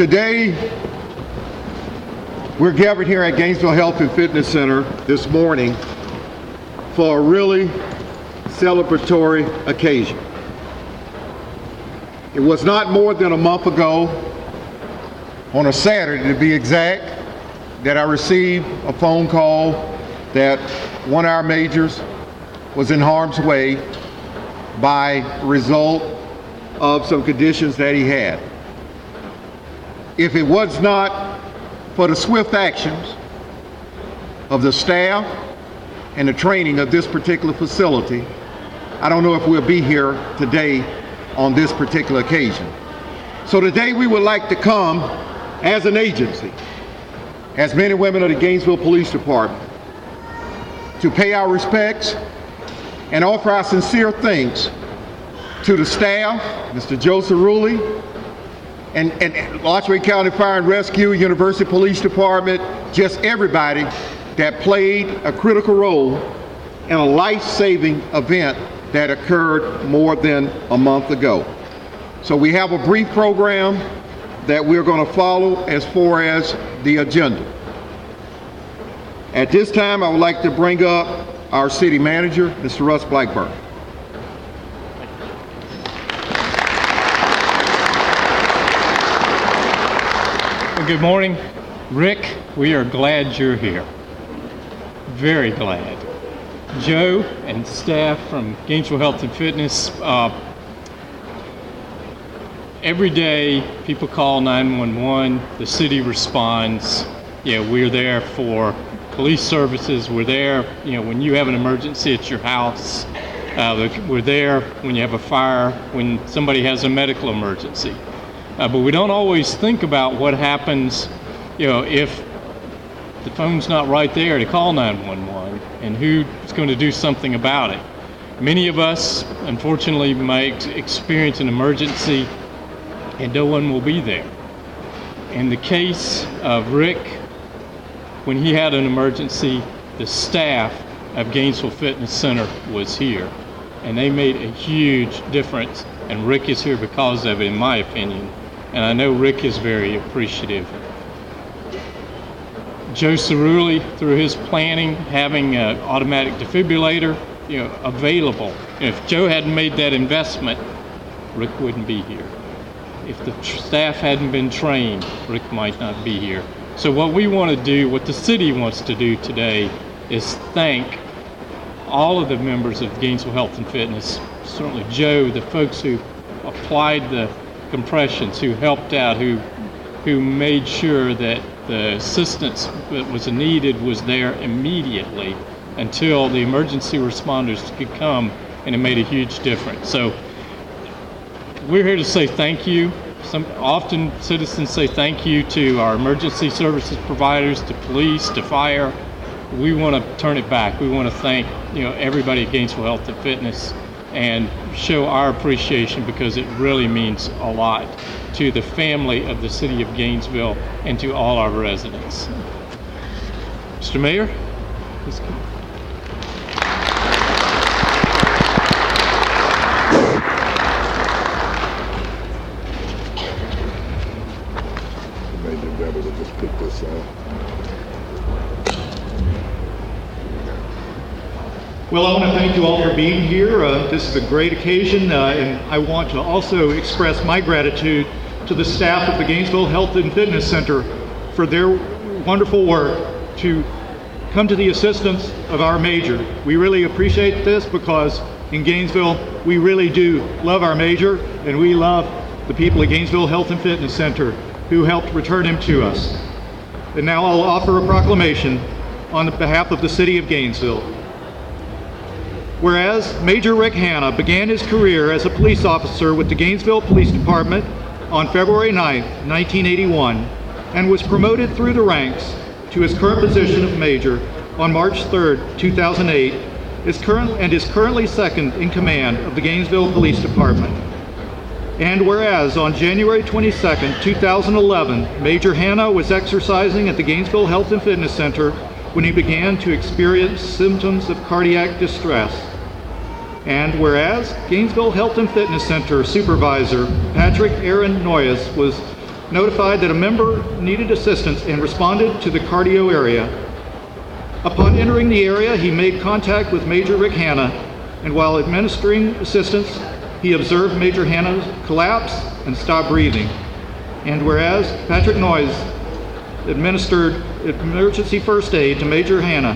Today, we're gathered here at Gainesville Health and Fitness Center this morning for a really celebratory occasion. It was not more than a month ago, on a Saturday to be exact, that I received a phone call that one of our majors was in harm's way by result of some conditions that he had. If it was not for the swift actions of the staff and the training of this particular facility, I don't know if we'll be here today on this particular occasion. So today we would like to come as an agency, as men and women of the Gainesville Police Department, to pay our respects and offer our sincere thanks to the staff, Mr. Joe Cerulli, and Lachey County Fire and Rescue, University Police Department, just everybody that played a critical role in a life-saving event that occurred more than a month ago. So we have a brief program that we're going to follow as far as the agenda. At this time, I would like to bring up our city manager, Mr. Russ Blackburn. Well, good morning, Rick. We are glad you're here. Very glad. Joe and staff from Gainesville Health and Fitness, every day people call 911, the city responds. We're there for police services. We're there, when you have an emergency at your house. We're there when you have a fire, when somebody has a medical emergency. But we don't always think about what happens, if the phone's not right there to call 911 and who's going to do something about it. Many of us, unfortunately, might experience an emergency and no one will be there. In the case of Rick, when he had an emergency, the staff of Gainesville Fitness Center was here, and they made a huge difference, and Rick is here because of it, in my opinion, and I know Rick is very appreciative. Joe Cerulli, through his planning, having an automatic defibrillator available. If Joe hadn't made that investment, Rick wouldn't be here. If the staff hadn't been trained, Rick might not be here. So what we want to do, what the city wants to do today, is thank all of the members of Gainesville Health and Fitness, certainly Joe, the folks who applied the compressions, who helped out, who made sure that the assistance that was needed was there immediately until the emergency responders could come, and it made a huge difference. So we're here to say thank you. Often citizens say thank you to our emergency services providers, to police, to fire. We want to turn it back. We want to thank everybody at Gainesville Health and Fitness and show our appreciation, because it really means a lot to the family of the city of Gainesville and to all our residents. Mr. Mayor, please come. Just pick this up. Well, I want to thank you all for being here. This is a great occasion, and I want to also express my gratitude to the staff of the Gainesville Health and Fitness Center for their wonderful work to come to the assistance of our major. We really appreciate this, because in Gainesville, we really do love our major, and we love the people at Gainesville Health and Fitness Center who helped return him to us. And now I'll offer a proclamation on behalf of the city of Gainesville. Whereas Major Rick Hanna began his career as a police officer with the Gainesville Police Department on February 9, 1981, and was promoted through the ranks to his current position of major on March 3, 2008, is currently second in command of the Gainesville Police Department. And whereas on January 22, 2011, Major Hanna was exercising at the Gainesville Health and Fitness Center when he began to experience symptoms of cardiac distress. And whereas Gainesville Health and Fitness Center Supervisor Patrick Aaron Noyes was notified that a member needed assistance and responded to the cardio area. Upon entering the area, he made contact with Major Rick Hanna, and while administering assistance, he observed Major Hanna collapse and stop breathing. And whereas Patrick Noyes administered emergency first aid to Major Hanna,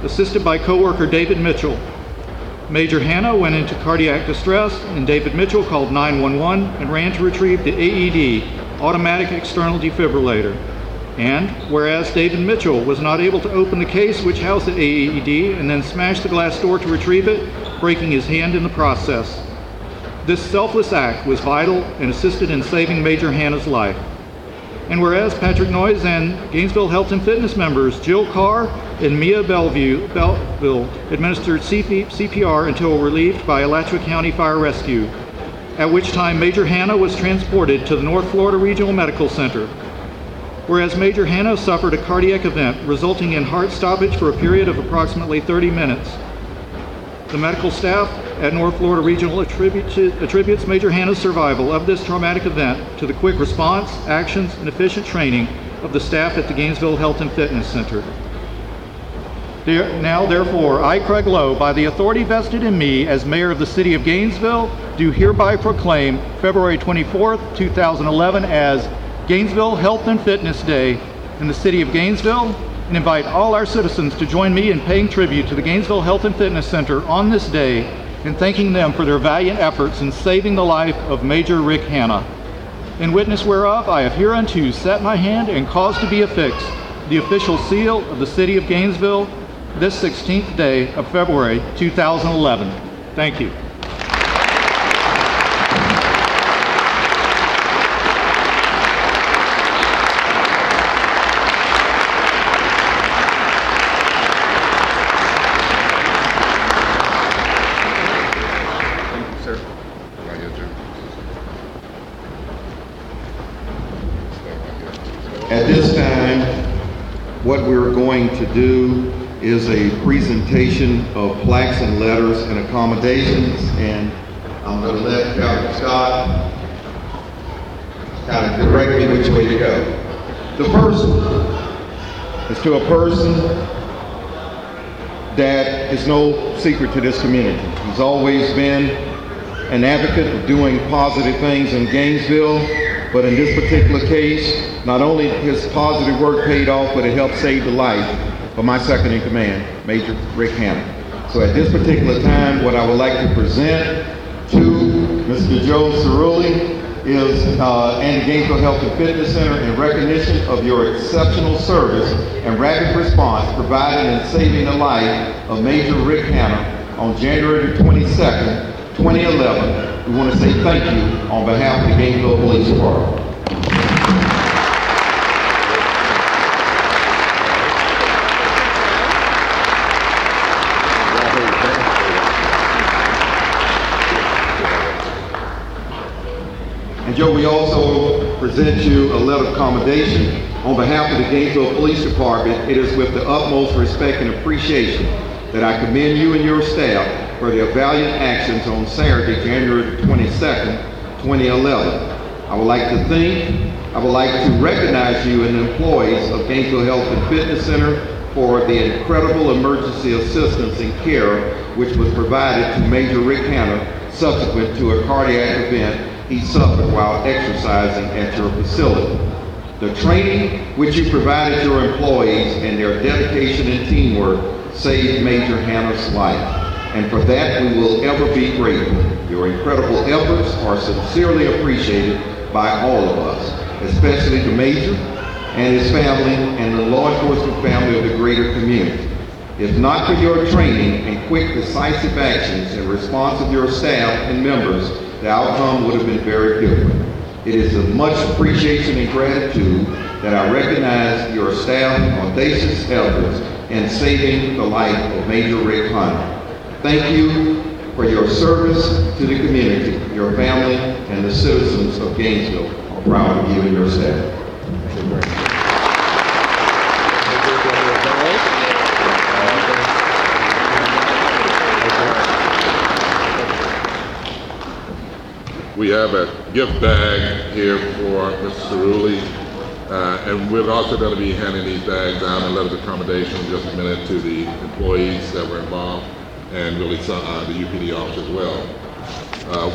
assisted by coworker David Mitchell. Major Hanna went into cardiac distress, and David Mitchell called 911 and ran to retrieve the AED, automatic external defibrillator. And whereas David Mitchell was not able to open the case which housed the AED and then smashed the glass door to retrieve it, breaking his hand in the process. This selfless act was vital and assisted in saving Major Hanna's life. And whereas Patrick Noyes and Gainesville Health and Fitness members Jill Carr and Mia Belleville administered CPR until relieved by Alachua County Fire Rescue, at which time Major Hanna was transported to the North Florida Regional Medical Center. Whereas Major Hanna suffered a cardiac event resulting in heart stoppage for a period of approximately 30 minutes. The medical staff at North Florida Regional attributes Major Hanna's survival of this traumatic event to the quick response, actions, and efficient training of the staff at the Gainesville Health and Fitness Center. Now, therefore, I, Craig Lowe, by the authority vested in me as Mayor of the City of Gainesville, do hereby proclaim February 24th, 2011 as Gainesville Health and Fitness Day in the City of Gainesville, and invite all our citizens to join me in paying tribute to the Gainesville Health and Fitness Center on this day and thanking them for their valiant efforts in saving the life of Major Rick Hanna. In witness whereof, I have hereunto set my hand and caused to be affixed the official seal of the City of Gainesville this 16th day of February 2011. Thank you. At this time, what we're going to do is a presentation of plaques and letters and accommodations, and I'm going to let Captain Scott kind of direct me which way to go. The first one is to a person that is no secret to this community. He's always been an advocate of doing positive things in Gainesville, but in this particular case, not only his positive work paid off, but it helped save the life of my second in command, Major Rick Hanna. So at this particular time, what I would like to present to Mr. Joe Cerulli is and the Gainesville Health and Fitness Center in recognition of your exceptional service and rapid response provided in saving the life of Major Rick Hanna on January 22nd, 2011. We want to say thank you on behalf of the Gainesville Police Department. And Joe, we also present you a letter of commendation on behalf of the Gainesville Police Department. It is with the utmost respect and appreciation that I commend you and your staff for their valiant actions on Saturday, January 22nd, 2011. I would like to recognize you and the employees of Gainesville Health and Fitness Center for the incredible emergency assistance and care which was provided to Major Rick Hanna subsequent to a cardiac event he suffered while exercising at your facility. The training which you provided your employees and their dedication and teamwork saved Major Hanna's life, and for that we will ever be grateful. Your incredible efforts are sincerely appreciated by all of us, especially the Major and his family and the law enforcement family of the greater community. If not for your training and quick, decisive actions in response of your staff and members, the outcome would have been very different. It is with much appreciation and gratitude that I recognize your staff's audacious efforts in saving the life of Major Rick Hanna. Thank you for your service to the community. Your family and the citizens of Gainesville are proud of you and your staff. We have a gift bag here for Mr. Cerulli, and we're also going to be handing these bags out and letters of accommodation in just a minute to the employees that were involved, and really the UPD office as well.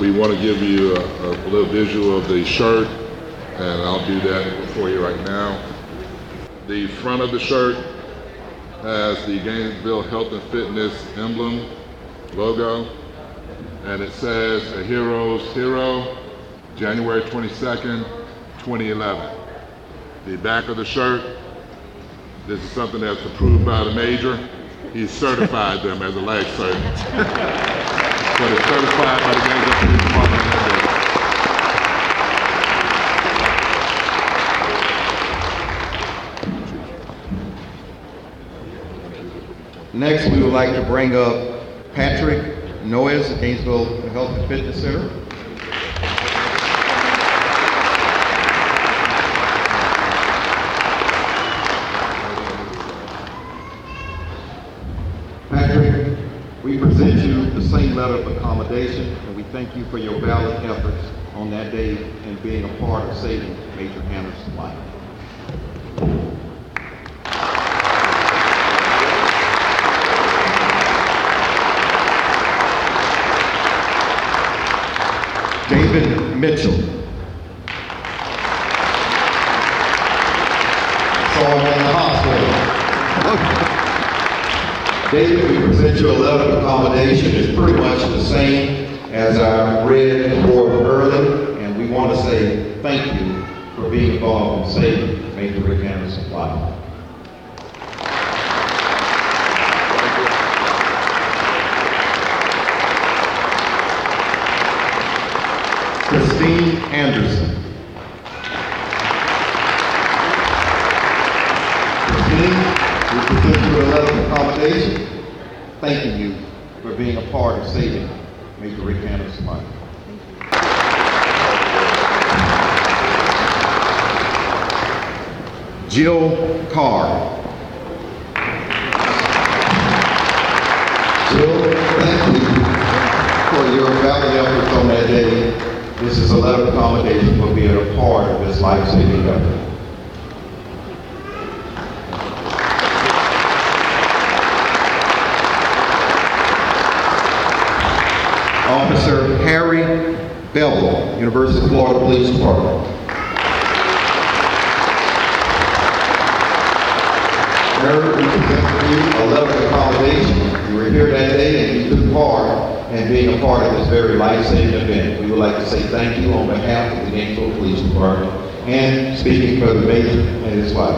We want to give you a little visual of the shirt, and I'll do that for you right now. The front of the shirt has the Gainesville Health and Fitness emblem, logo, and it says a hero's hero, January 22nd, 2011. The back of the shirt, this is something that's approved by the major. He's certified them as a lag surgeon. But it's certified by the Gainesville Police Department. Next, we would like to bring up Patrick Noyes at Gainesville Health and Fitness Center. Patrick, we present you the same letter of accommodation, and we thank you for your valiant efforts on that day and being a part of saving Major Hanna's life. David Mitchell. Saw him in the hospital. David, we present you a letter of accommodation. It's pretty much the same as I read before early, and we want to say thank you for being involved in saving Major Rick Hanna's life. Christine Anderson. Christine, we present you a letter of accommodation, thanking you for being a part of saving Major Rick Hanna's life. Jill Carr. Jill, thank you for your valiant efforts on that day. This is a letter of accommodation for being a part of this life-saving effort. Officer Harry Bevel, University of Florida Police Department. Harry, we present you a letter of accommodation. You were here that day and you took part in being a part of this very life-saving event. We would like to say thank you on behalf of the Gainesville Police Department and speaking for the Major and his wife.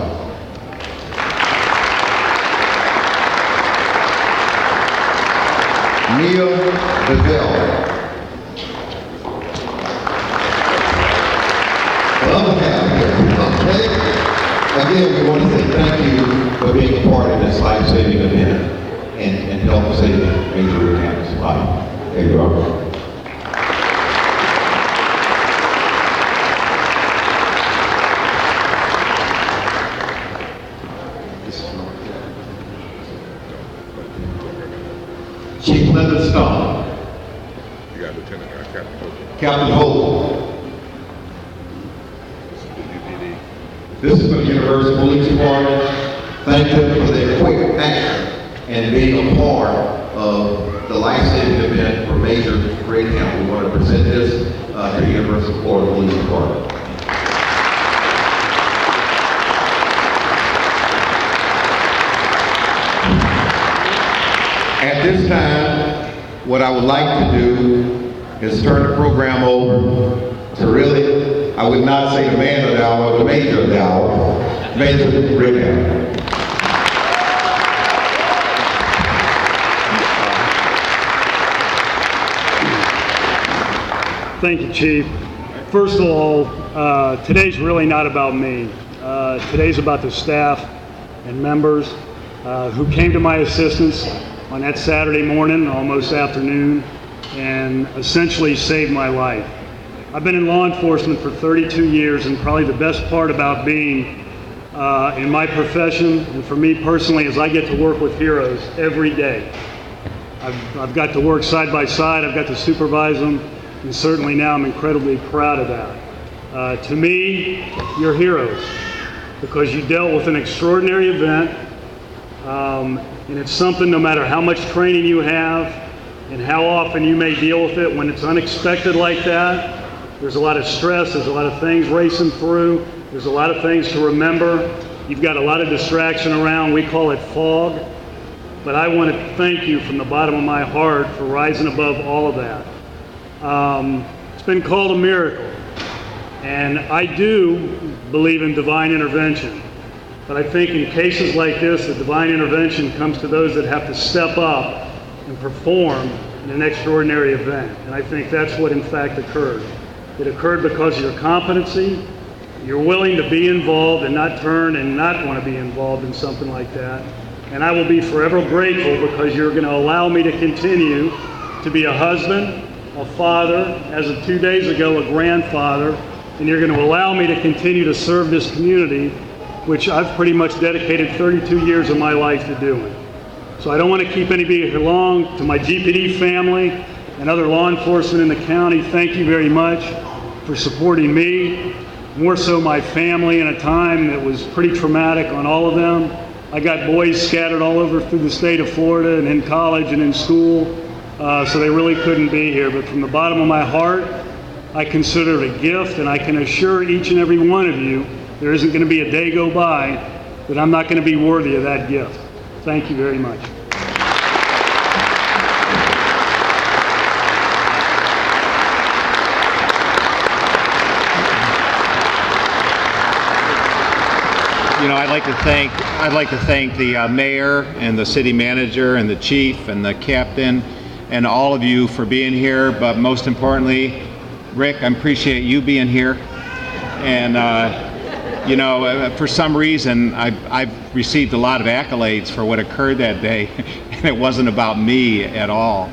Neil DeVille. Again, we want to say thank you for being a part of this life-saving event and help save Major Rick Hanna's life. There you are. Chief Linda Stone. You got Lieutenant Captain Hope. Captain Hope. This is from the University Police Department. Thank them for their quick action and being a part of the life-saving event for Major Rick Hanna. We want to present this to the University of Florida Police Department. At this time, what I would like to do is turn the program over to really, I would not say the man of the hour, the major of the hour, Major Rick Hanna. Thank you, Chief. First of all, today's really not about me. Today's about the staff and members who came to my assistance on that Saturday morning, almost afternoon, and essentially saved my life. I've been in law enforcement for 32 years, and probably the best part about being in my profession, and for me personally, is I get to work with heroes every day. I've got to work side by side, I've got to supervise them, and certainly now I'm incredibly proud of that. To me, you're heroes because you dealt with an extraordinary event, and it's something no matter how much training you have and how often you may deal with it, when it's unexpected like that, there's a lot of stress, there's a lot of things racing through, there's a lot of things to remember. You've got a lot of distraction around, we call it fog. But I want to thank you from the bottom of my heart for rising above all of that. It's been called a miracle, and I do believe in divine intervention. But I think in cases like this, the divine intervention comes to those that have to step up and perform in an extraordinary event. And I think that's what in fact occurred. It occurred because of your competency. You're willing to be involved and not turn and not want to be involved in something like that. And I will be forever grateful because you're going to allow me to continue to be a husband, a father, as of 2 days ago, a grandfather, and you're going to allow me to continue to serve this community, which I've pretty much dedicated 32 years of my life to doing. So I don't want to keep anybody here long. To my GPD family and other law enforcement in the county, thank you very much for supporting me, more so my family in a time that was pretty traumatic on all of them. I got boys scattered all over through the state of Florida and in college and in school, so they really couldn't be here. But from the bottom of my heart, I consider it a gift, and I can assure each and every one of you there isn't going to be a day go by that I'm not going to be worthy of that gift. Thank you very much. You know, I'd like to thank the mayor and the city manager and the chief and the captain and all of you for being here. But most importantly, Rick, I appreciate you being here. And you know, for some reason, I've received a lot of accolades for what occurred that day, and it wasn't about me at all.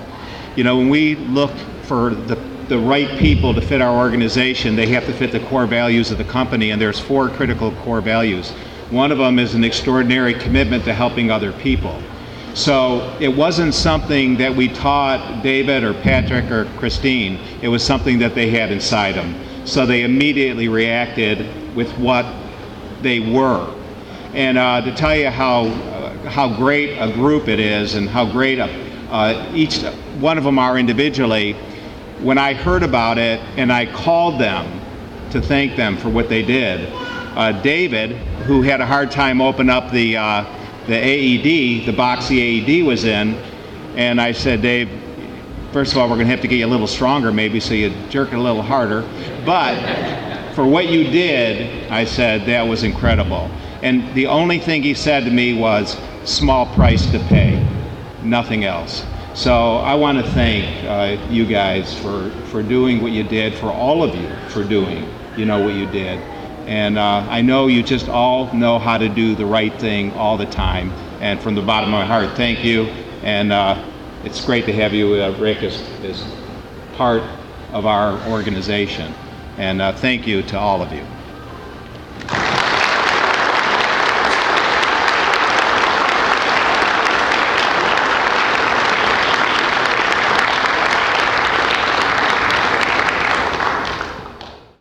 You know, when we look for the right people to fit our organization, they have to fit the core values of the company, and there's 4 critical core values. One of them is an extraordinary commitment to helping other people. So it wasn't something that we taught David or Patrick or Christine. It was something that they had inside them. So they immediately reacted with what they were. And to tell you how great a group it is and how great each one of them are individually, when I heard about it and I called them to thank them for what they did, David, who had a hard time opening up the AED, the box the AED was in, and I said, Dave, first of all, we're going to have to get you a little stronger maybe so you jerk it a little harder. But for what you did, I said, that was incredible. And the only thing he said to me was, small price to pay, nothing else. So I want to thank you guys for doing what you did, for all of you for doing, what you did. And I know you just all know how to do the right thing all the time. And from the bottom of my heart, thank you. And it's great to have you, Rick, as part of our organization. And thank you to all of you.